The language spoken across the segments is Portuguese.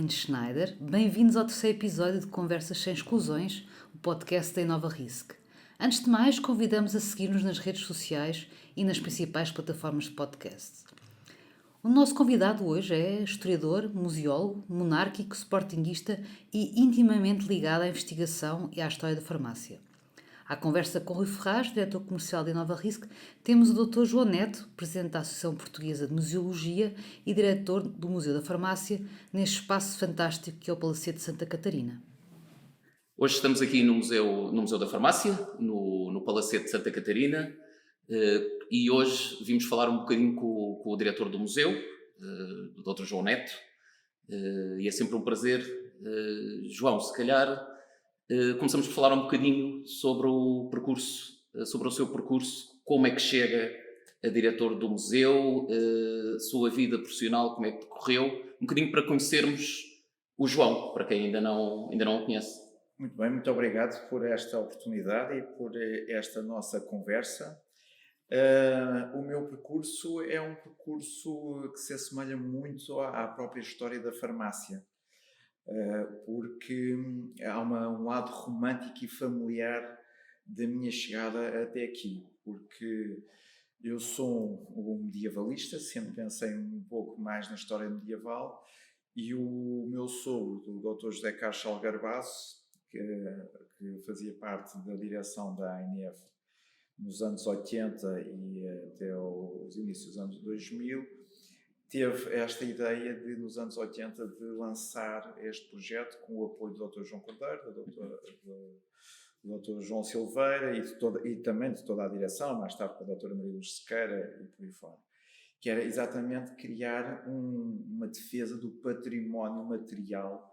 Schneider. Bem-vindos ao terceiro episódio de Conversas Sem Exclusões, o podcast da Inova Risk. Antes de mais, convidamos a seguir-nos nas redes sociais e nas principais plataformas de podcast. O nosso convidado hoje é historiador, museólogo, monárquico, sportinguista e intimamente ligado à investigação e à história da farmácia. À conversa com Rui Ferraz, diretor comercial da Inova Risk, temos o Dr. João Neto, presidente da Associação Portuguesa de Museologia e diretor do Museu da Farmácia, neste espaço fantástico que é o Palacete de Santa Catarina. Hoje estamos aqui no Museu da Farmácia, no Palacete de Santa Catarina, e hoje vimos falar um bocadinho com o diretor do museu, o Dr. João Neto, e é sempre um prazer. João, se calhar começamos por falar um bocadinho sobre o percurso, sobre o seu percurso, como é que chega a diretor do museu, sua vida profissional, como é que decorreu, um bocadinho para conhecermos o João, para quem ainda não o conhece. Muito bem, muito obrigado por esta oportunidade e por esta nossa conversa. O meu percurso é um percurso que se assemelha muito à própria história da farmácia, porque há um lado romântico e familiar da minha chegada até aqui, porque eu sou um medievalista, sempre pensei um pouco mais na história medieval, e o meu sogro, o Dr. José Carlos Salgarbaço, que fazia parte da direção da ANF nos anos 80 e até os inícios dos anos 2000, teve esta ideia de, nos anos 80, de lançar este projeto com o apoio do Dr. João Cordeiro, do Dr. João Silveira e também de toda a direção, mais tarde com a Dra. Maria Luz Sequeira e por aí fora, que era exatamente criar uma defesa do património material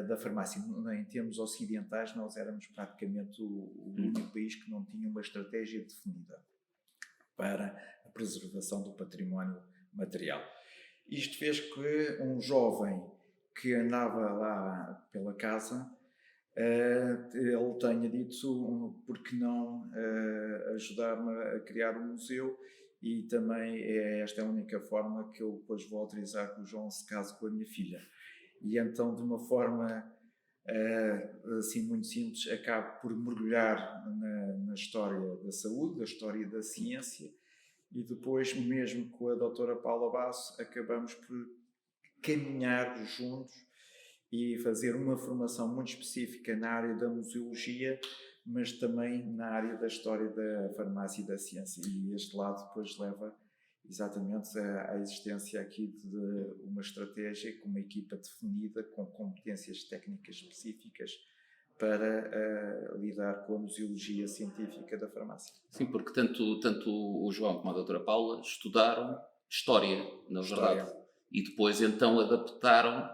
da farmácia. Em termos ocidentais, nós éramos praticamente o único país que não tinha uma estratégia definida para a preservação do património material. Isto fez que um jovem que andava lá pela casa, ele tenha dito, por que não ajudar-me a criar um museu, e também esta é a única forma que eu depois vou autorizar que o João se case com a minha filha. E então, de uma forma assim muito simples, acabo por mergulhar na história da saúde, da história da ciência, e depois, mesmo com a doutora Paula Basso, acabamos por caminhar juntos e fazer uma formação muito específica na área da museologia, mas também na área da história da farmácia e da ciência. E este lado depois leva exatamente à existência aqui de uma estratégia com uma equipa definida, com competências técnicas específicas para lidar com a museologia científica da farmácia. Sim, porque tanto o João como a doutora Paula estudaram História, na verdade, e depois então adaptaram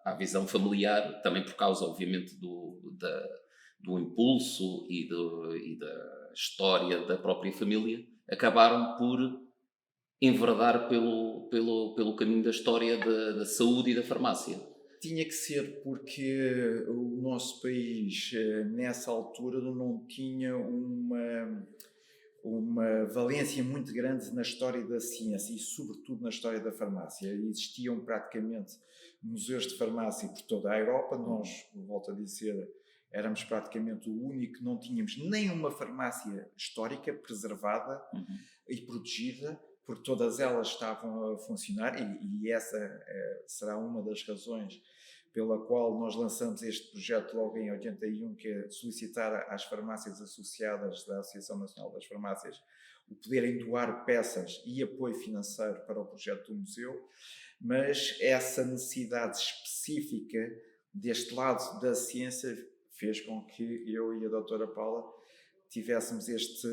à visão familiar, também por causa, obviamente, do impulso e da história da própria família, acabaram por enverdar pelo caminho da história da saúde e da farmácia. Tinha que ser, porque o nosso país, nessa altura, não tinha uma valência muito grande na história da ciência e, sobretudo, na história da farmácia. Existiam praticamente museus de farmácia por toda a Europa. Nós, volto a dizer, éramos praticamente o único que não tínhamos nenhuma farmácia histórica preservada e protegida, porque todas elas estavam a funcionar, e essa será uma das razões pela qual nós lançamos este projeto logo em 81, que é solicitar às farmácias associadas da Associação Nacional das Farmácias o poderem doar peças e apoio financeiro para o projeto do museu, mas essa necessidade específica deste lado da ciência fez com que eu e a doutora Paula tivéssemos este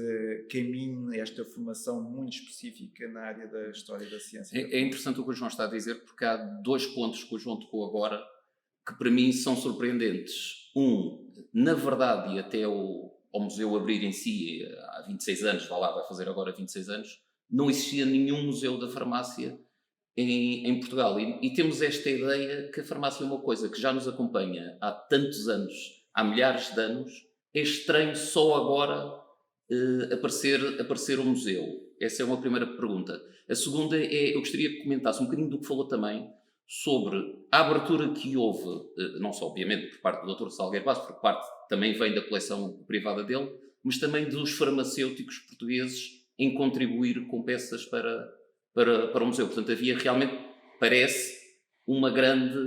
caminho, esta formação muito específica na área da história da ciência. É interessante o que o João está a dizer, porque há dois pontos que o João tocou agora que para mim são surpreendentes. Na verdade, e até ao museu abrir em si, há 26 anos, vai fazer agora 26 anos, não existia nenhum museu da farmácia em Portugal. E temos esta ideia que a farmácia é uma coisa que já nos acompanha há tantos anos, há milhares de anos. É estranho só agora aparecer o museu. Essa é uma primeira pergunta. A segunda é, eu gostaria que comentasse um bocadinho do que falou também sobre a abertura que houve, não só obviamente por parte do Dr. Salgueiro Bastos, por parte também vem da coleção privada dele, mas também dos farmacêuticos portugueses em contribuir com peças para o museu. Portanto, havia realmente, parece, uma grande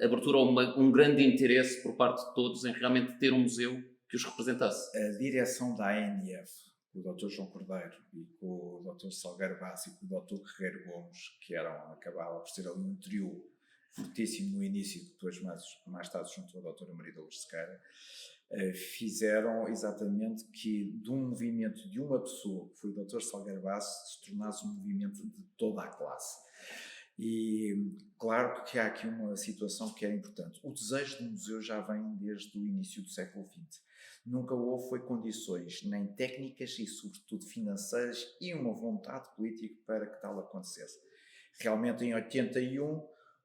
abertura ou um grande interesse por parte de todos em realmente ter um museu que os representasse. A direção da ANF, com o Dr. João Cordeiro e com o Dr. Salgueiro Bastos e com o Dr. Guerreiro Gomes, que acabava por ser ali um trio fortíssimo no início, depois mais tarde junto à Dra. Maria da Luz Sequeira, fizeram exatamente que de um movimento de uma pessoa, que foi o Dr. Salgueiro Bastos, se tornasse um movimento de toda a classe. E claro que há aqui uma situação que é importante. O desejo do museu já vem desde o início do século XX. Nunca houve condições, nem técnicas e sobretudo financeiras, e uma vontade política para que tal acontecesse. Realmente em 81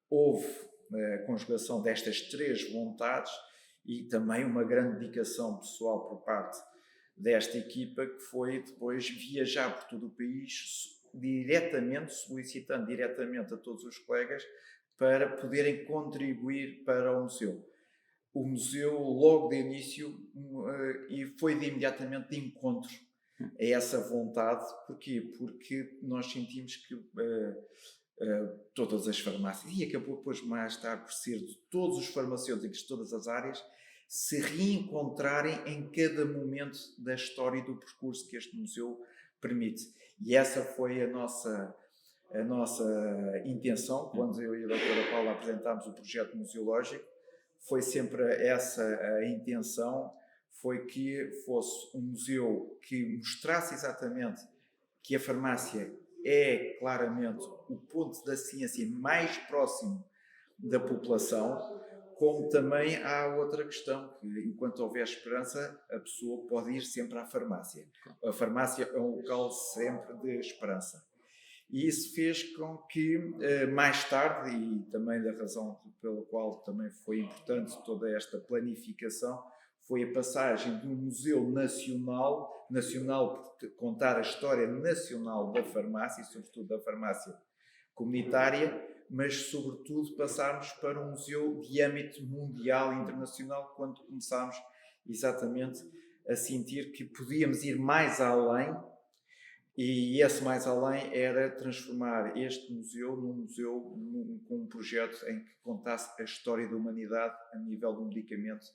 houve a conjugação destas três vontades e também uma grande dedicação pessoal por parte desta equipa, que foi depois viajar por todo o país diretamente, solicitando diretamente a todos os colegas para poderem contribuir para o museu. O museu, logo de início, e foi imediatamente de encontro a essa vontade. Porquê? Porque nós sentimos que todas as farmácias, e acabou depois mais tarde por ser de todos os farmacêuticos de todas as áreas, se reencontrarem em cada momento da história e do percurso que este museu permite. E essa foi a nossa intenção, quando eu e a doutora Paula apresentámos o projeto museológico. Foi sempre essa a intenção, foi que fosse um museu que mostrasse exatamente que a farmácia é claramente o ponto da ciência mais próximo da população, como também há outra questão, que enquanto houver esperança, a pessoa pode ir sempre à farmácia. A farmácia é um local sempre de esperança. E isso fez com que, mais tarde, e também da razão pela qual também foi importante toda esta planificação, foi a passagem de um museu nacional por contar a história nacional da farmácia, e sobretudo da farmácia comunitária, mas sobretudo passarmos para um museu de âmbito mundial e internacional, quando começámos exatamente a sentir que podíamos ir mais além. E esse mais além era transformar este museu num museu com um projeto em que contasse a história da humanidade a nível do medicamento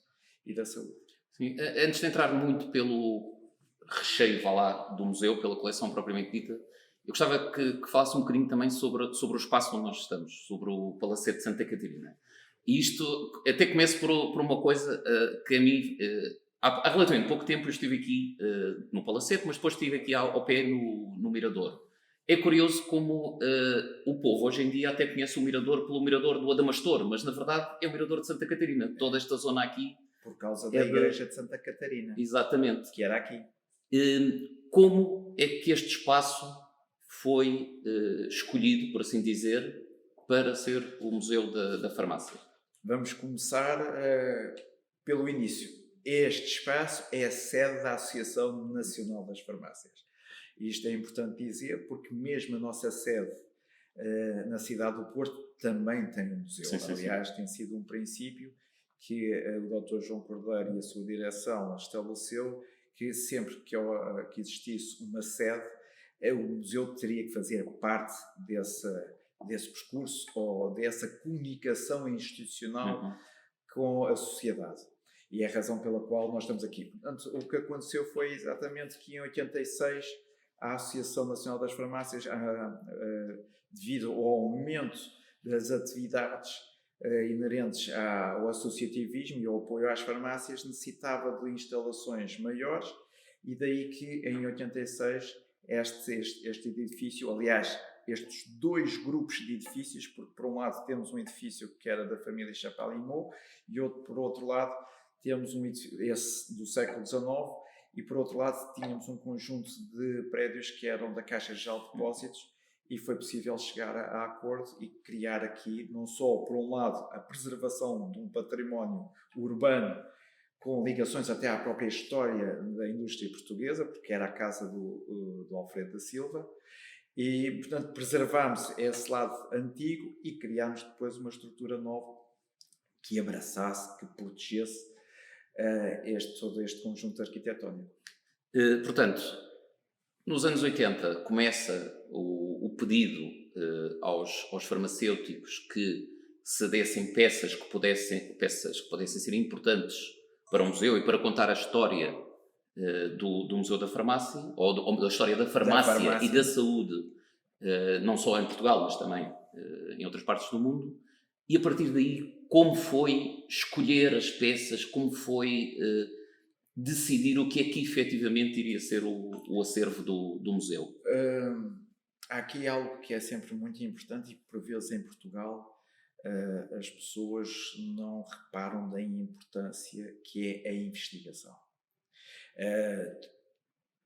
e da saúde. Sim. Antes de entrar muito pelo recheio, vá lá, do museu, pela coleção propriamente dita, eu gostava que falasse um bocadinho também sobre o espaço onde nós estamos, sobre o Palacete de Santa Catarina. E isto até começo por uma coisa que a mim... Há relativamente pouco tempo eu estive aqui no Palacete, mas depois estive aqui ao pé no Mirador. É curioso como o povo hoje em dia até conhece o Mirador pelo Mirador do Adamastor, mas na verdade é o Mirador de Santa Catarina. Toda esta zona aqui... Por causa da Igreja de Santa Catarina. Exatamente. Que era aqui. Como é que este espaço foi escolhido, por assim dizer, para ser o Museu da Farmácia? Vamos começar pelo início. Este espaço é a sede da Associação Nacional das Farmácias. Isto é importante dizer, porque mesmo a nossa sede na cidade do Porto também tem um museu. Sim, Aliás, tem sido um princípio que o Dr. João Cordeiro e a sua direção estabeleceu, que sempre que existisse uma sede, o museu teria que fazer parte desse percurso ou dessa comunicação institucional com a sociedade. E é a razão pela qual nós estamos aqui. Portanto, o que aconteceu foi exatamente que em 86 a Associação Nacional das Farmácias, devido ao aumento das atividades inerentes ao associativismo e ao apoio às farmácias, necessitava de instalações maiores, e daí que em 86 este edifício, aliás, estes dois grupos de edifícios, porque por um lado temos um edifício que era da família Chapalimau e por outro lado temos esse do século XIX, e por outro lado tínhamos um conjunto de prédios que eram da Caixa Geral de Depósitos, e foi possível chegar a acordo e criar aqui, não só, por um lado, a preservação de um património urbano com ligações até à própria história da indústria portuguesa, porque era a casa do Alfredo da Silva, E, portanto, preservámos esse lado antigo e criámos depois uma estrutura nova que abraçasse, que protegesse todo este conjunto arquitetónico. Portanto, nos anos 80 começa o pedido aos farmacêuticos que se dessem peças que pudessem ser importantes para o museu e para contar a história do Museu da Farmácia, ou da história da farmácia e da saúde, não só em Portugal, mas também em outras partes do mundo. E a partir daí, como foi escolher as peças, como foi decidir o que é que efetivamente iria ser o acervo do museu? Há aqui algo que é sempre muito importante e que, por vezes, em Portugal, as pessoas não reparam da importância que é a investigação.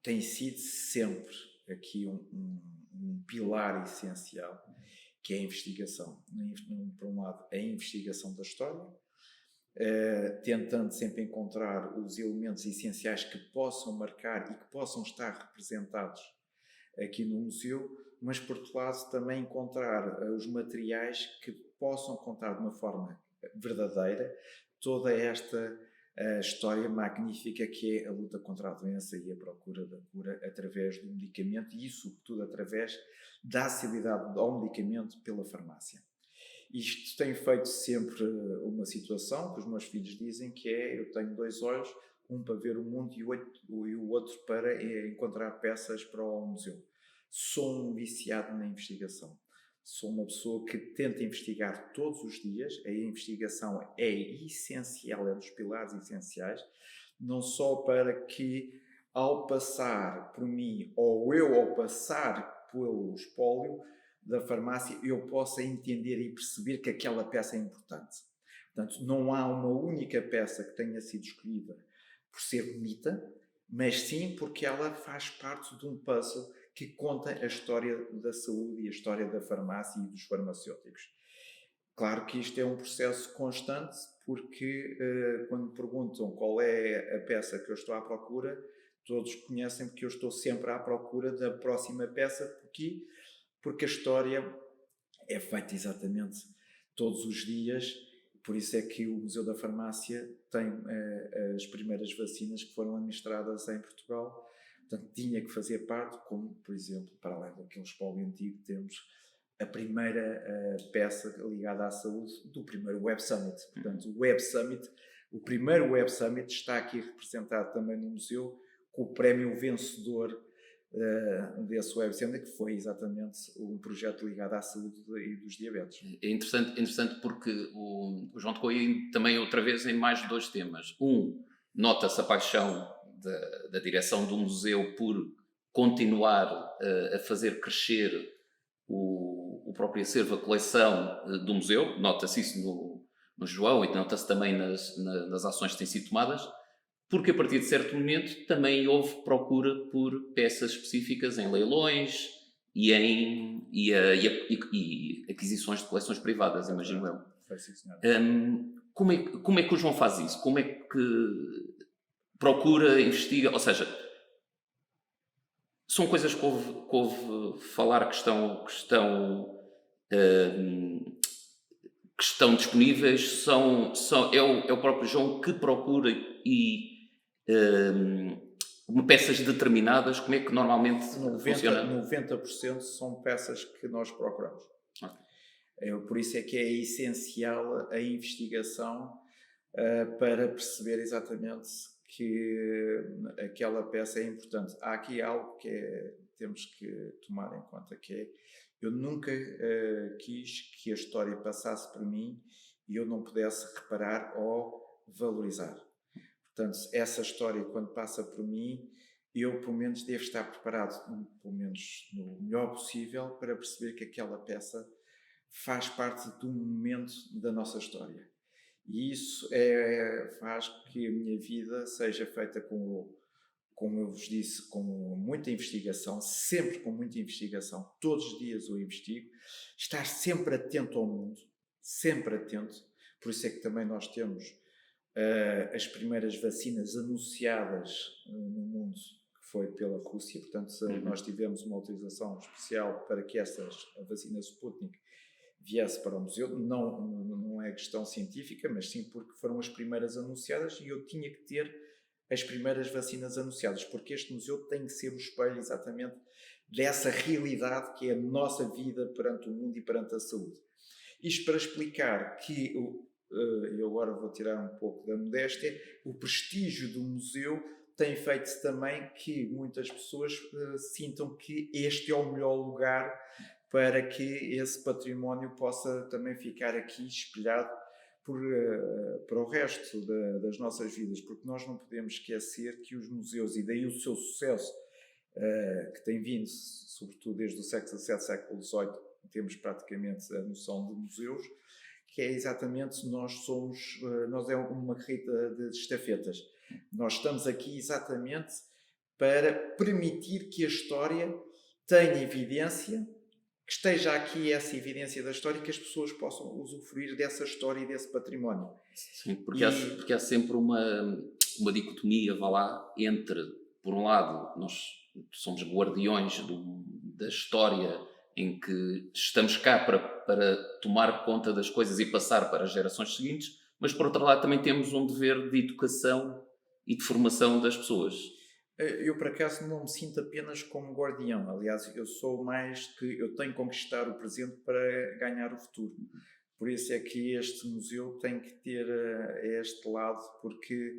Tem sido sempre aqui um pilar essencial, que é a investigação. Por um lado, a investigação da história, tentando sempre encontrar os elementos essenciais que possam marcar e que possam estar representados aqui no museu, mas por outro lado também encontrar os materiais que possam contar de uma forma verdadeira toda esta história magnífica que é a luta contra a doença e a procura da cura através do medicamento, e isso sobretudo através da acessibilidade ao medicamento pela farmácia. Isto tem feito sempre uma situação que os meus filhos dizem que é: eu tenho 2 olhos, um para ver o mundo e o outro para encontrar peças para o museu. Sou um viciado na investigação. Sou uma pessoa que tenta investigar todos os dias. A investigação é essencial, é dos pilares essenciais, não só para que, ao passar por mim, ou eu ao passar pelo espólio da farmácia, eu possa entender e perceber que aquela peça é importante. Portanto, não há uma única peça que tenha sido escolhida por ser bonita, mas sim porque ela faz parte de um puzzle que conta a história da saúde e a história da farmácia e dos farmacêuticos. Claro que isto é um processo constante, porque quando me perguntam qual é a peça que eu estou à procura, todos conhecem que eu estou sempre à procura da próxima peça. Porquê? Porque a história é feita exatamente todos os dias. Por isso é que o Museu da Farmácia tem as primeiras vacinas que foram administradas em Portugal. Portanto, tinha que fazer parte, como, por exemplo, para além daquele espólio antigo, temos a primeira peça ligada à saúde do primeiro Web Summit. Portanto, o primeiro Web Summit está aqui representado também no museu, com o prémio vencedor desse Web Summit, que foi exatamente um projeto ligado à saúde e dos diabetes. É interessante porque o João tocou aí também outra vez em mais 2 temas. Nota-se a paixão da direção do museu por continuar a fazer crescer o próprio acervo, a coleção do museu. Nota-se isso no João e nota-se também nas ações que têm sido tomadas, porque a partir de certo momento também houve procura por peças específicas em leilões e aquisições de coleções privadas, imagino eu. Como é que o João faz isso? Como é que procura, investiga? Ou seja, são coisas que houve falar que estão disponíveis, é o próprio João que procura peças determinadas. Como é que normalmente funciona? 90% são peças que nós procuramos. Okay. Por isso é que é essencial a investigação para perceber exatamente que aquela peça é importante. Há aqui algo que temos que tomar em conta, que é: eu nunca quis que a história passasse por mim e eu não pudesse reparar ou valorizar. Portanto, essa história, quando passa por mim, eu, pelo menos, devo estar preparado, pelo menos no melhor possível, para perceber que aquela peça faz parte de um momento da nossa história. E isso faz que a minha vida seja feita como eu vos disse, com muita investigação, sempre com muita investigação. Todos os dias eu investigo. Estar sempre atento ao mundo, sempre atento. Por isso é que também nós temos as primeiras vacinas anunciadas no mundo, que foi pela Rússia, portanto nós tivemos uma autorização especial para que a vacina Sputnik viesse para o museu. Não é questão científica, mas sim porque foram as primeiras anunciadas e eu tinha que ter as primeiras vacinas anunciadas, porque este museu tem que ser o espelho exatamente dessa realidade que é a nossa vida perante o mundo e perante a saúde. Isto para explicar que, eu agora vou tirar um pouco da modéstia, o prestígio do museu tem feito também que muitas pessoas sintam que este é o melhor lugar para que esse património possa também ficar aqui espelhado para o resto das nossas vidas, porque nós não podemos esquecer que os museus, e daí o seu sucesso, que tem vindo, sobretudo desde o século XVII, século XVIII, temos praticamente a noção de museus, que é exatamente, nós é uma corrida de estafetas. Nós estamos aqui exatamente para permitir que a história tenha evidência, que esteja aqui essa evidência da história e que as pessoas possam usufruir dessa história e desse património. Sim, porque há sempre uma dicotomia, vá lá, entre, por um lado, nós somos guardiões da história, em que estamos cá para tomar conta das coisas e passar para as gerações seguintes, mas por outro lado também temos um dever de educação e de formação das pessoas. Eu, por acaso, não me sinto apenas como guardião. Aliás, eu sou mais que eu tenho que conquistar o presente para ganhar o futuro. Por isso é que este museu tem que ter este lado, porque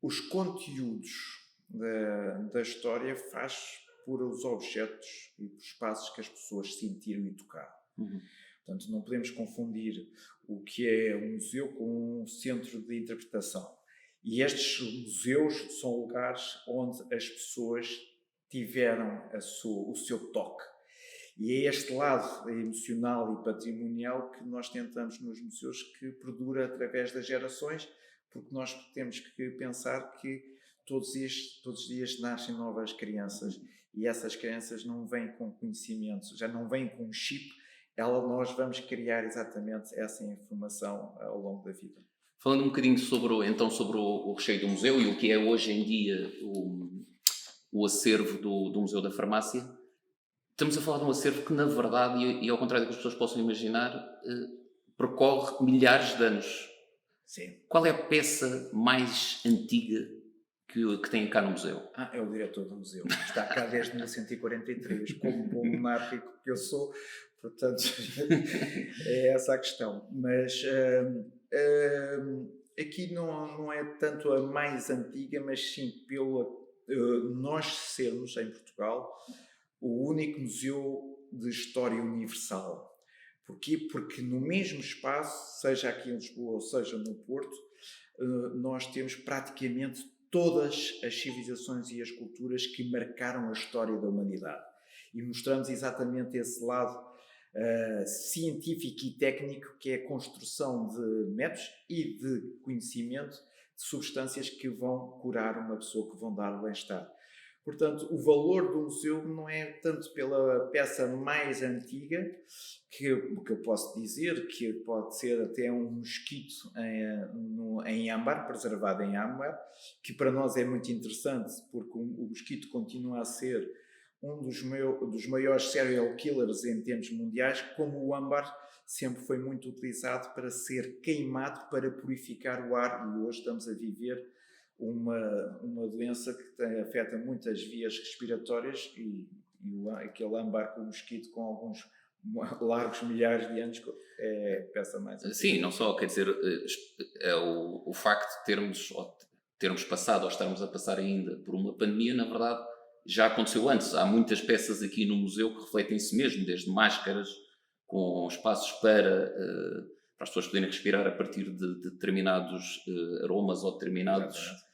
os conteúdos da história faz por os objetos e por espaços que as pessoas sentiram e tocaram. Portanto, não podemos confundir o que é um museu com um centro de interpretação. E estes museus são lugares onde as pessoas tiveram o seu toque. E é este lado emocional e patrimonial que nós tentamos nos museus, que perdura através das gerações, porque nós temos que pensar que todos os dias nascem novas crianças e essas crianças não vêm com conhecimento, já não vêm com um chip, nós vamos criar exatamente essa informação ao longo da vida. Falando um bocadinho sobre o recheio do museu e o que é hoje em dia o acervo do Museu da Farmácia, estamos a falar de um acervo que, na verdade, e ao contrário do que as pessoas possam imaginar, percorre milhares de anos. Sim. Qual é a peça mais antiga que tem cá no museu? É o diretor do museu. Está cá desde 1143, como bom monárquico que eu sou, portanto, é essa a questão. Mas aqui não é tanto a mais antiga, mas sim pelo nós sermos, em Portugal, o único museu de história universal. Porquê? Porque no mesmo espaço, seja aqui em Lisboa ou seja no Porto, nós temos praticamente todas as civilizações e as culturas que marcaram a história da humanidade. E mostramos exatamente esse lado científico e técnico, que é a construção de métodos e de conhecimento de substâncias que vão curar uma pessoa, que vão dar bem-estar. Portanto, o valor do museu não é tanto pela peça mais antiga, o que eu posso dizer, que pode ser até um mosquito em âmbar, preservado em âmbar, que para nós é muito interessante, porque o mosquito continua a ser um dos maiores serial killers em termos mundiais, como o âmbar sempre foi muito utilizado para ser queimado, para purificar o ar, e hoje estamos a viver uma doença que afeta muitas vias respiratórias e aquele âmbar com o mosquito com alguns largos milhares de anos é a peça mais antiga. Sim, não só, quer dizer, é o facto de termos passado ou estarmos a passar ainda por uma pandemia, na verdade, já aconteceu antes. Há muitas peças aqui no museu que refletem isso mesmo, desde máscaras com espaços para as pessoas poderem respirar a partir de determinados aromas ou determinados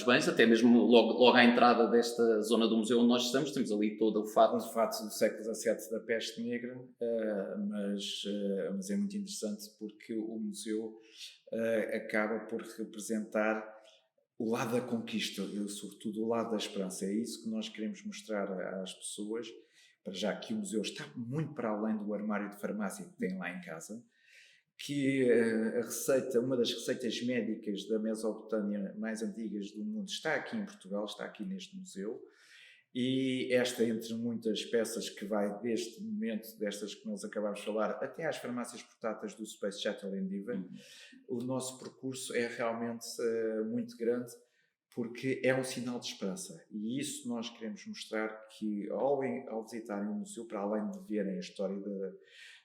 bens, até mesmo logo à entrada desta zona do museu onde nós estamos, temos ali todo o fato. Um fato do século XVII da peste negra, mas é muito interessante porque o museu acaba por representar o lado da conquista, sobretudo o lado da esperança. É isso que nós queremos mostrar às pessoas, para já que o museu está muito para além do armário de farmácia que tem lá em casa, que uma das receitas médicas da Mesopotâmia mais antigas do mundo está aqui em Portugal, está aqui neste museu. E esta, entre muitas peças que vai deste momento, destas que nós acabámos de falar, até às farmácias portáteis do Space Shuttle Endeavour, o nosso percurso é realmente muito grande, porque é um sinal de esperança. E isso nós queremos mostrar, que ao visitarem o museu, para além de verem a história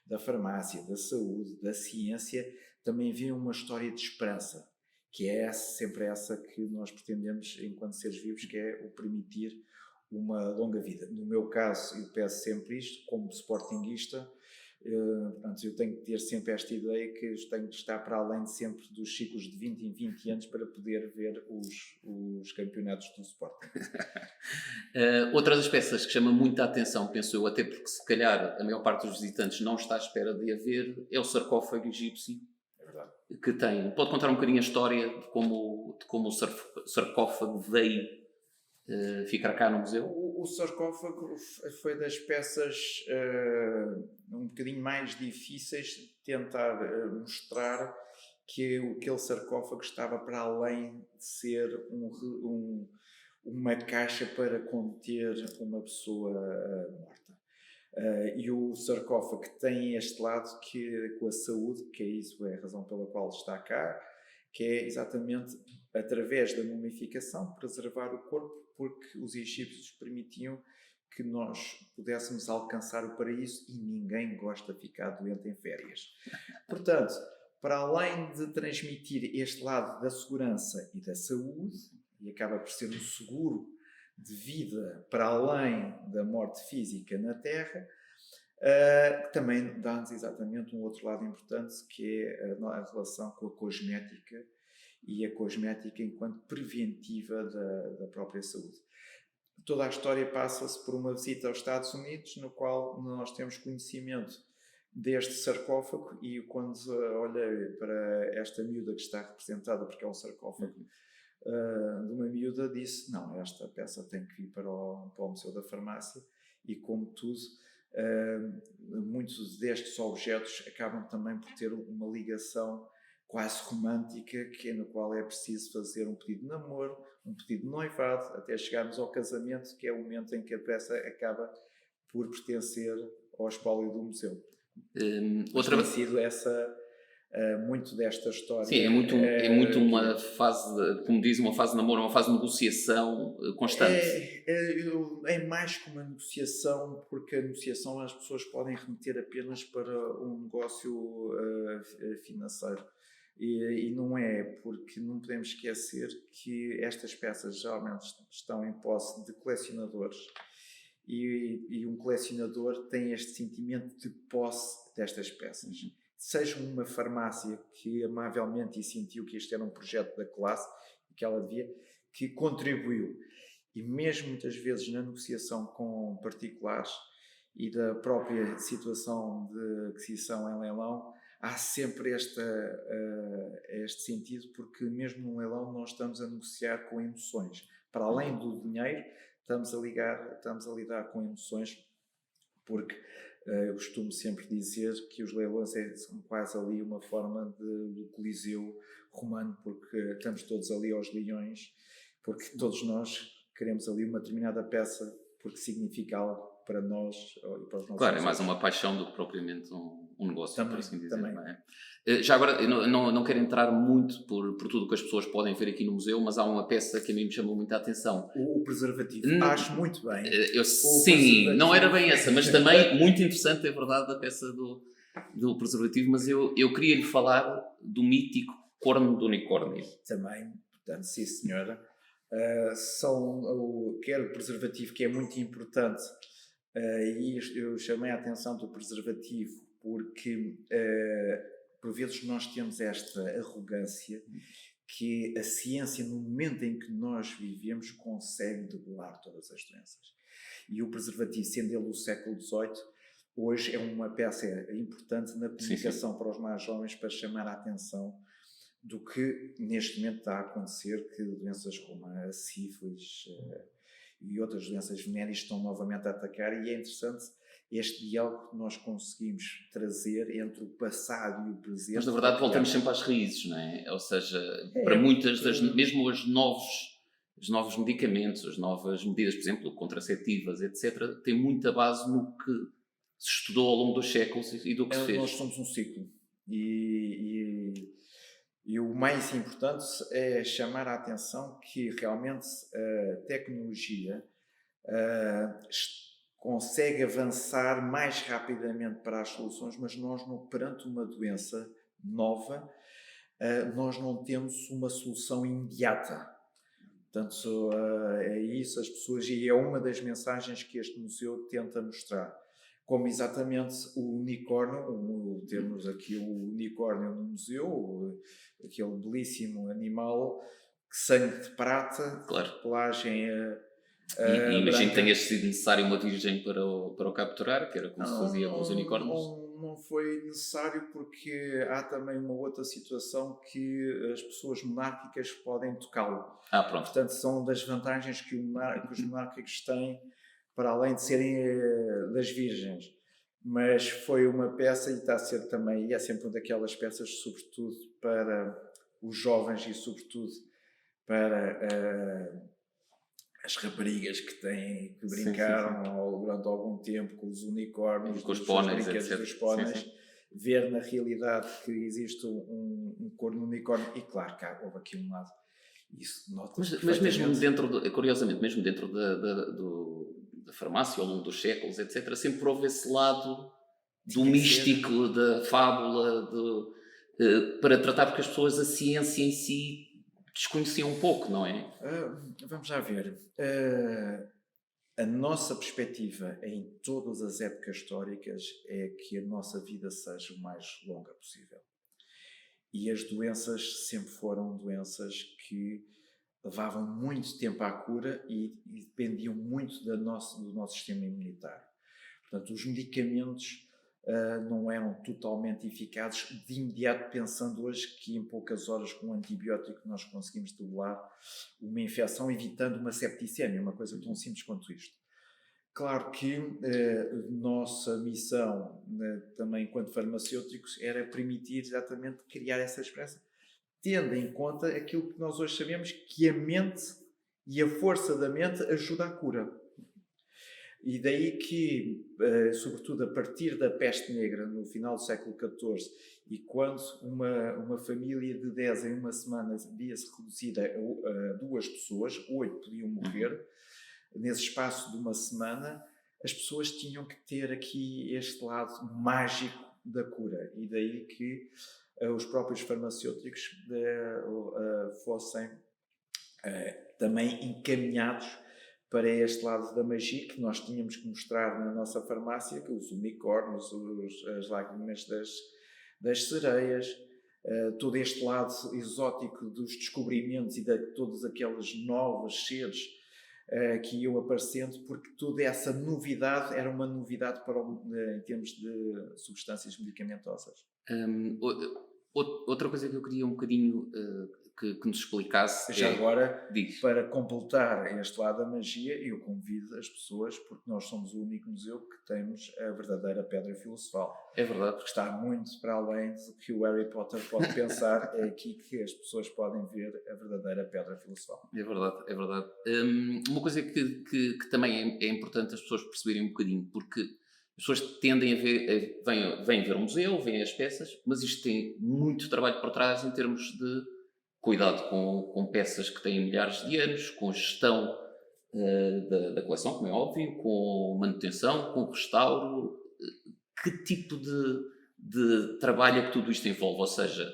da farmácia, da saúde, da ciência, também veem uma história de esperança, que é sempre essa que nós pretendemos enquanto seres vivos, que é o permitir uma longa vida. No meu caso, eu peço sempre isto, como sportinguista, portanto, eu tenho que ter sempre esta ideia que eu tenho que estar para além de sempre dos ciclos de 20 em 20 anos para poder ver os campeonatos do Sporting. Outra das peças que chama muita atenção, penso eu, até porque se calhar a maior parte dos visitantes não está à espera de a ver, é o sarcófago egípcio. É verdade. Que pode contar um bocadinho a história de como o sarcófago veio ficar cá no museu? O sarcófago foi das peças um bocadinho mais difíceis de tentar mostrar que aquele sarcófago estava para além de ser uma caixa para conter uma pessoa morta. E o sarcófago tem este lado que, com a saúde, que é isso, é a razão pela qual está cá, que é exatamente através da mumificação preservar o corpo, porque os egípcios permitiam que nós pudéssemos alcançar o paraíso e ninguém gosta de ficar doente em férias. Portanto, para além de transmitir este lado da segurança e da saúde, e acaba por ser um seguro de vida para além da morte física na Terra, também dá-nos exatamente um outro lado importante, que é a relação com a cosmética, e a cosmética enquanto preventiva da própria saúde. Toda a história passa-se por uma visita aos Estados Unidos, no qual nós temos conhecimento deste sarcófago, e quando olhei para esta miúda que está representada, porque é um sarcófago de uma miúda, disse, não, esta peça tem que ir para o Museu da Farmácia, e como tudo, muitos destes objetos acabam também por ter uma ligação quase romântica, no qual é preciso fazer um pedido de namoro, um pedido de noivado, até chegarmos ao casamento, que é o momento em que a peça acaba por pertencer ao espólio do museu. Tem sido muito desta história. Sim, é muito uma fase, como diz, uma fase de namoro, uma fase de negociação constante. É mais que uma negociação, porque a negociação as pessoas podem remeter apenas para um negócio financeiro. E não é, porque não podemos esquecer que estas peças geralmente estão em posse de colecionadores, e um colecionador tem este sentimento de posse destas peças. Seja uma farmácia que amavelmente sentiu que este era um projeto da classe e que ela devia, que contribuiu, e mesmo muitas vezes na negociação com particulares e da própria situação de aquisição em leilão, há sempre este sentido, porque mesmo no leilão nós estamos a negociar com emoções. Para além do dinheiro, estamos a lidar com emoções, porque eu costumo sempre dizer que os leilões são quase ali uma forma do Coliseu romano, porque estamos todos ali aos leões, porque todos nós queremos ali uma determinada peça, porque significa algo para nós e para os nossos Claro, é mais uma paixão do que propriamente um negócio, também, por assim dizer. Também. Não é? Já agora, eu não quero entrar muito por tudo o que as pessoas podem ver aqui no museu, mas há uma peça que a mim me chamou muita atenção. O preservativo. Acho muito bem. Sim, não era bem essa, mas também muito interessante, é verdade, a peça do preservativo, mas eu queria lhe falar do mítico corno do unicórnio. Também, portanto, sim senhora. Quer o preservativo, que é muito importante, e eu chamei a atenção do preservativo porque por vezes nós temos esta arrogância que a ciência, no momento em que nós vivemos, consegue debelar todas as doenças. E o preservativo, sendo ele do século XVIII, hoje é uma peça importante na comunicação para os mais jovens, para chamar a atenção do que neste momento está a acontecer, que doenças como a sífilis e outras doenças venéreas estão novamente a atacar, e é interessante este diálogo que nós conseguimos trazer entre o passado e o presente. Mas, na verdade, voltamos sempre às raízes, não é? Ou seja, para É, muitas mesmo os novos medicamentos, as novas medidas, por exemplo, contraceptivas, etc., têm muita base no que se estudou ao longo dos séculos e do que se fez. Nós somos um ciclo. E o mais importante é chamar a atenção que realmente a tecnologia consegue avançar mais rapidamente para as soluções, mas nós, perante uma doença nova, nós não temos uma solução imediata. Portanto, é isso as pessoas, e é uma das mensagens que este museu tenta mostrar. Como exatamente o unicórnio, temos aqui o unicórnio no museu, aquele belíssimo animal, sangue de prata, claro, pelagem e imagino que tenha sido necessário uma virgem para o capturar, que era como se fazia com os unicórnios. Não foi necessário, porque há também uma outra situação que as pessoas monárquicas podem tocá-lo. Pronto. Portanto, são das vantagens que os monárquicos têm, para além de serem das virgens. Mas foi uma peça, e está a ser também, e é sempre uma daquelas peças, sobretudo para os jovens e sobretudo para as raparigas que brincaram durante algum tempo com os unicórnios, com os póneis, etc. Dos póneis, ver na realidade que existe um corno unicórnio, e claro que houve aqui um lado. Isso nota-se mas mesmo curiosamente, mesmo dentro da farmácia, ao longo dos séculos, etc., sempre houve esse lado do místico, da fábula, para tratar, porque as pessoas, a ciência em si, desconheciam um pouco, não é? Vamos já ver. A nossa perspectiva em todas as épocas históricas é que a nossa vida seja o mais longa possível. E as doenças sempre foram doenças que levavam muito tempo à cura e dependiam muito do nosso sistema imunitário. Portanto, os medicamentos não eram totalmente eficazes de imediato, pensando hoje que em poucas horas com um antibiótico nós conseguimos debelar uma infecção, evitando uma septicemia, uma coisa tão simples quanto isto. Claro que nossa missão, também enquanto farmacêuticos, era permitir exatamente criar essa esperança, tendo em conta aquilo que nós hoje sabemos, que a mente e a força da mente ajuda à cura. E daí que, sobretudo a partir da peste negra, no final do século XIV, e quando uma família de 10 em uma semana via-se reduzida a 2 pessoas, 8 podiam morrer, nesse espaço de uma semana, as pessoas tinham que ter aqui este lado mágico da cura. E daí que os próprios farmacêuticos fossem também encaminhados para este lado da magia, que nós tínhamos que mostrar na nossa farmácia, que os unicórnios, as lágrimas das sereias, todo este lado exótico dos descobrimentos e de todos aqueles novos seres que iam aparecendo, porque toda essa novidade era uma novidade em termos de substâncias medicamentosas. Outra coisa que eu queria um bocadinho que nos explicasse. Já agora, para completar este lado da magia, eu convido as pessoas, porque nós somos o único museu que temos a verdadeira pedra filosofal. É verdade. Porque está muito para além do que o Harry Potter pode pensar, é aqui que as pessoas podem ver a verdadeira pedra filosofal. É verdade, é verdade. Uma coisa que também é importante as pessoas perceberem um bocadinho, porque as pessoas tendem a ver, vêm ver o museu, veem as peças, mas isto tem muito trabalho por trás em termos de cuidado com peças que têm milhares de anos, com gestão da coleção, como é óbvio, com manutenção, com restauro. Que tipo de trabalho é que tudo isto envolve? Ou seja,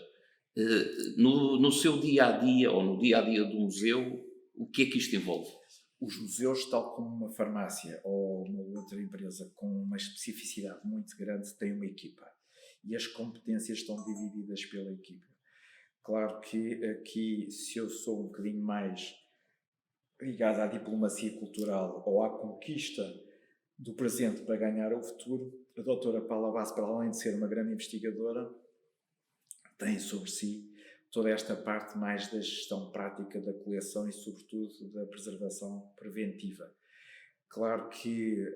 no seu dia-a-dia ou no dia-a-dia do museu, o que é que isto envolve? Os museus, tal como uma farmácia ou uma outra empresa com uma especificidade muito grande, têm uma equipa. E as competências estão divididas pela equipa. Claro que aqui, se eu sou um bocadinho mais ligado à diplomacia cultural ou à conquista do presente para ganhar o futuro, a doutora Paula Basso, para além de ser uma grande investigadora, tem sobre si toda esta parte mais da gestão prática da coleção e, sobretudo, da preservação preventiva. Claro que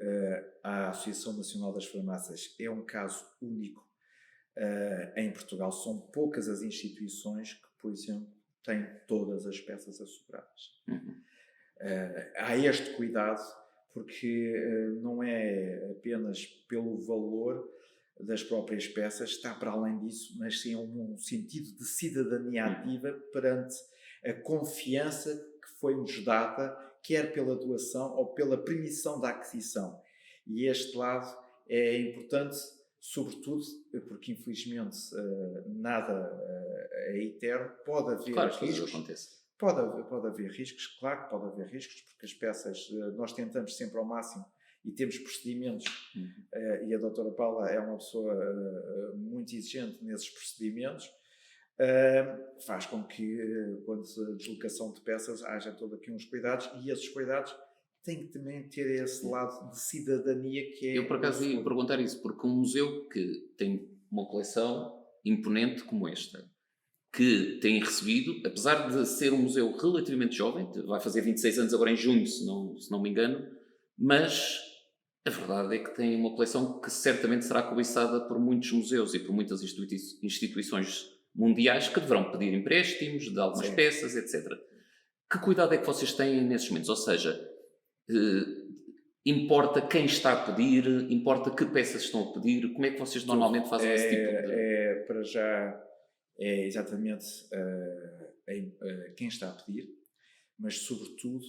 a Associação Nacional das Farmácias é um caso único em Portugal. São poucas as instituições que, por exemplo, têm todas as peças asseguradas. Uhum. Há este cuidado, porque não é apenas pelo valor das próprias peças, está para além disso, mas sim um sentido de cidadania ativa perante a confiança que foi-nos dada, quer pela doação ou pela permissão da aquisição. E este lado é importante, sobretudo porque, infelizmente, nada é eterno, pode haver Claro, as coisas riscos. acontecem. Pode haver riscos, claro que pode haver riscos, porque as peças, nós tentamos sempre ao máximo e temos procedimentos, e a doutora Paula é uma pessoa muito exigente nesses procedimentos, faz com que, quando a deslocação de peças, haja todo aqui uns cuidados, e esses cuidados têm que também ter esse lado de cidadania que é... Eu, por acaso, ia perguntar isso, porque um museu que tem uma coleção imponente como esta, que tem recebido, apesar de ser um museu relativamente jovem, vai fazer 26 anos agora em junho, se não me engano, mas a verdade é que tem uma coleção que certamente será cobiçada por muitos museus e por muitas instituições mundiais que deverão pedir empréstimos de algumas Sim. peças, etc. Que cuidado é que vocês têm nesses momentos? Ou seja, importa quem está a pedir, importa que peças estão a pedir, como é que vocês normalmente fazem esse tipo de... Para já, é exatamente quem está a pedir, mas sobretudo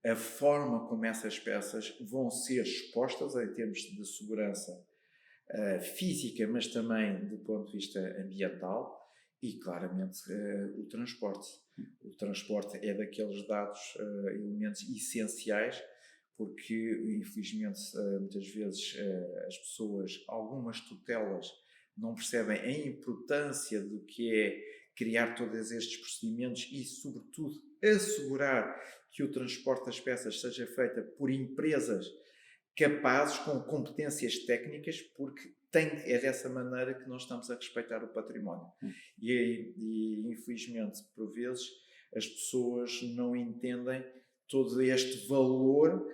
a forma como essas peças vão ser expostas em termos de segurança física, mas também do ponto de vista ambiental e, claramente, o transporte. O transporte é daqueles dados, elementos essenciais, porque, infelizmente, muitas vezes as pessoas, algumas tutelas, não percebem a importância do que é criar todos estes procedimentos e, sobretudo, assegurar que o transporte das peças seja feito por empresas capazes, com competências técnicas, porque é dessa maneira que nós estamos a respeitar o património. E, infelizmente, por vezes, as pessoas não entendem todo este valor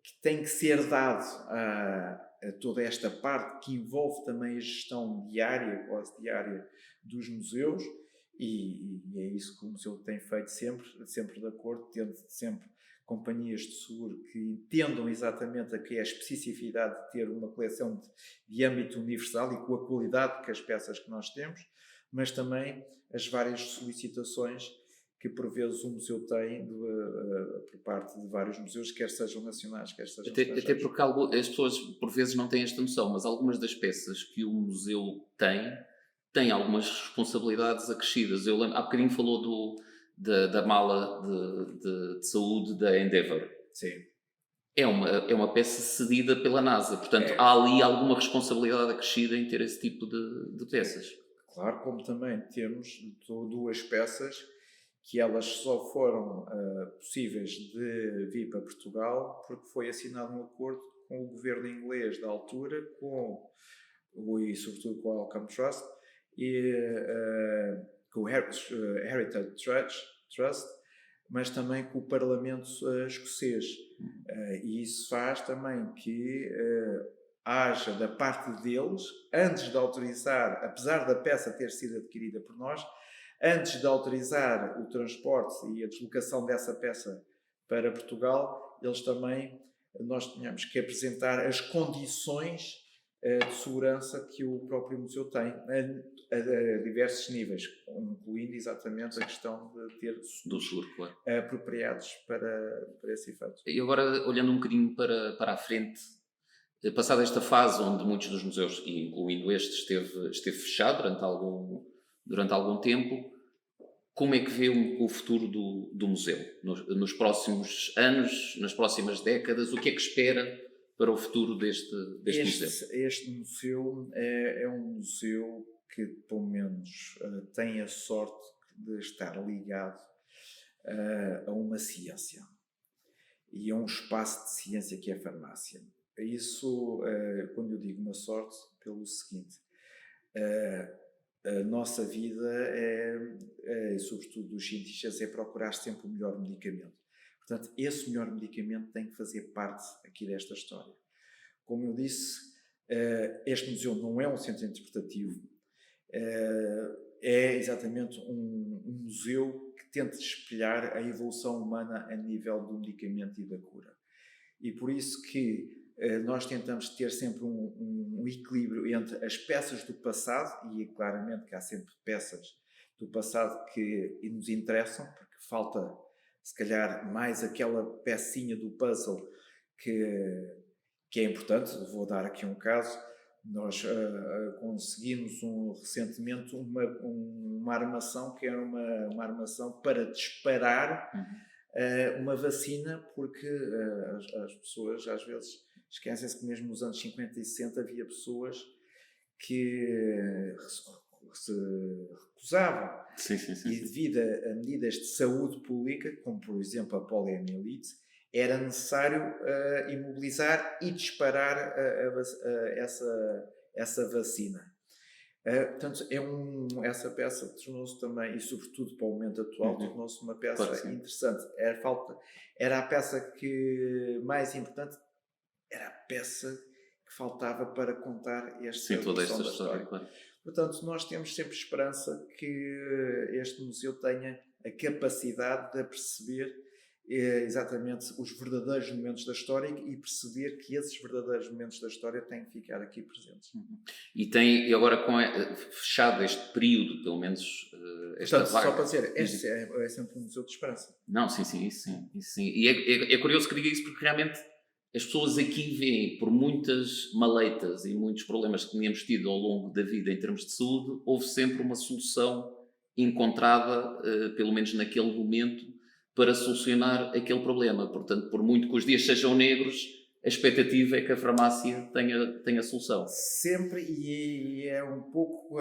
que tem que ser dado a toda esta parte que envolve também a gestão diária, quase diária, dos museus, e é isso que o museu tem feito sempre de acordo, tendo sempre companhias de seguro que entendam exatamente a que é a especificidade de ter uma coleção de âmbito universal e com a qualidade que as peças que nós temos, mas também as várias solicitações que por vezes o museu tem por parte de vários museus, quer sejam nacionais, quer sejam estrangeiros. Até porque as pessoas por vezes não têm esta noção, mas algumas das peças que o museu têm algumas responsabilidades acrescidas. Eu lembro, há bocadinho falou da mala de saúde da Endeavour. Sim. É uma peça cedida pela NASA, portanto há ali alguma responsabilidade acrescida em ter esse tipo de peças. Claro, como também temos duas peças que elas só foram possíveis de vir para Portugal porque foi assinado um acordo com o governo inglês da altura, e sobretudo com a Wellcome Trust, e com o Heritage Trust, mas também com o Parlamento escocês. E isso faz também que haja da parte deles, antes de autorizar, apesar da peça ter sido adquirida por nós, antes de autorizar o transporte e a deslocação dessa peça para Portugal, nós tínhamos que apresentar as condições de segurança que o próprio museu tem a diversos níveis, incluindo exatamente a questão de ter do seguro, claro, apropriados para esse efeito. E agora, olhando um bocadinho para a frente, passada esta fase onde muitos dos museus, incluindo este, esteve fechado durante algum tempo, como é que vê o futuro do museu? Nos próximos anos, nas próximas décadas, o que é que espera para o futuro deste museu? Este museu é um museu que, pelo menos, tem a sorte de estar ligado a uma ciência e a um espaço de ciência que é a farmácia. Isso, quando eu digo uma sorte, pelo seguinte: a nossa vida, e sobretudo dos cientistas, é procurar sempre o melhor medicamento. Portanto, esse melhor medicamento tem que fazer parte aqui desta história. Como eu disse, este museu não é um centro interpretativo, é exatamente um museu que tenta espelhar a evolução humana a nível do medicamento e da cura. E por isso que nós tentamos ter sempre um equilíbrio entre as peças do passado, e claramente que há sempre peças do passado que nos interessam, porque falta, se calhar, mais aquela pecinha do puzzle que é importante. Vou dar aqui um caso. Nós conseguimos recentemente uma armação que era uma armação para disparar uma vacina, porque as pessoas às vezes esquecem-se que mesmo nos anos 50 e 60 havia pessoas que se recusavam. Sim. E devido a medidas de saúde pública, como por exemplo a poliomielite, era necessário imobilizar e disparar essa vacina. Portanto, essa peça tornou-se também, e sobretudo para o momento atual, tornou-se uma peça interessante. Era a peça que mais importante, era a peça que faltava para contar toda esta história. Claro. Portanto, nós temos sempre esperança que este museu tenha a capacidade de perceber exatamente os verdadeiros momentos da história e perceber que esses verdadeiros momentos da história têm que ficar aqui presentes. E agora, fechado este período, pelo menos, esta Portanto, vaga... só para dizer, este é sempre um museu de esperança. Não, sim. E é curioso que diga isso, porque realmente as pessoas aqui veem, por muitas maleitas e muitos problemas que tínhamos tido ao longo da vida em termos de saúde, houve sempre uma solução encontrada, pelo menos naquele momento, para solucionar aquele problema. Portanto, por muito que os dias sejam negros, a expectativa é que a farmácia tenha solução. Sempre, e é um pouco,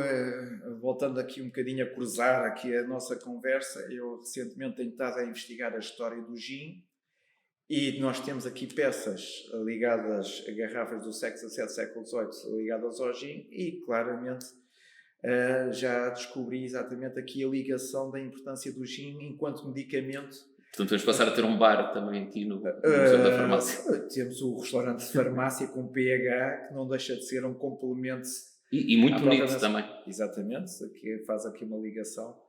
voltando aqui um bocadinho a cruzar aqui a nossa conversa, eu recentemente tenho estado a investigar a história do gin, e nós temos aqui peças ligadas a garrafas do século XVII, século XVIII, ligadas ao gin, e claramente já descobri exatamente aqui a ligação da importância do gin enquanto medicamento. Portanto, vamos passar a ter um bar também aqui no Museu da Farmácia. Temos o restaurante de farmácia com PH, que não deixa de ser um complemento. E muito bonito também. Exatamente, que faz aqui uma ligação.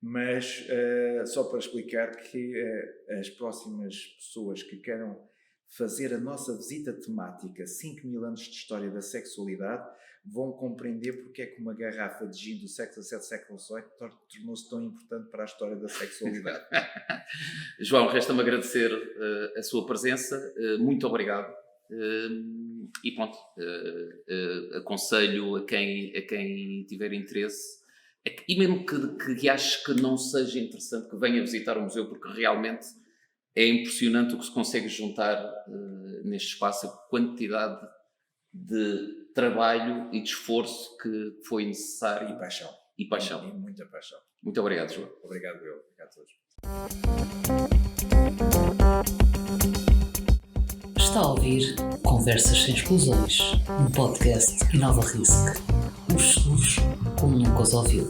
Mas só para explicar que as próximas pessoas que queiram fazer a nossa visita temática 5.000 anos de história da sexualidade vão compreender porque é que uma garrafa de gin do século XVII, século XVIII tornou-se tão importante para a história da sexualidade. João, resta-me agradecer a sua presença. Muito obrigado. E pronto, aconselho a quem tiver interesse, e mesmo que ache que não seja interessante, que venha visitar o museu, porque realmente é impressionante o que se consegue juntar neste espaço, a quantidade de trabalho e de esforço que foi necessário. E paixão. E muita paixão. Muito obrigado, João. Obrigado, eu. Obrigado a todos. Está a ouvir Conversas Sem Exclusões, um podcast Inova Risk. Os seguros como nunca os ouviu.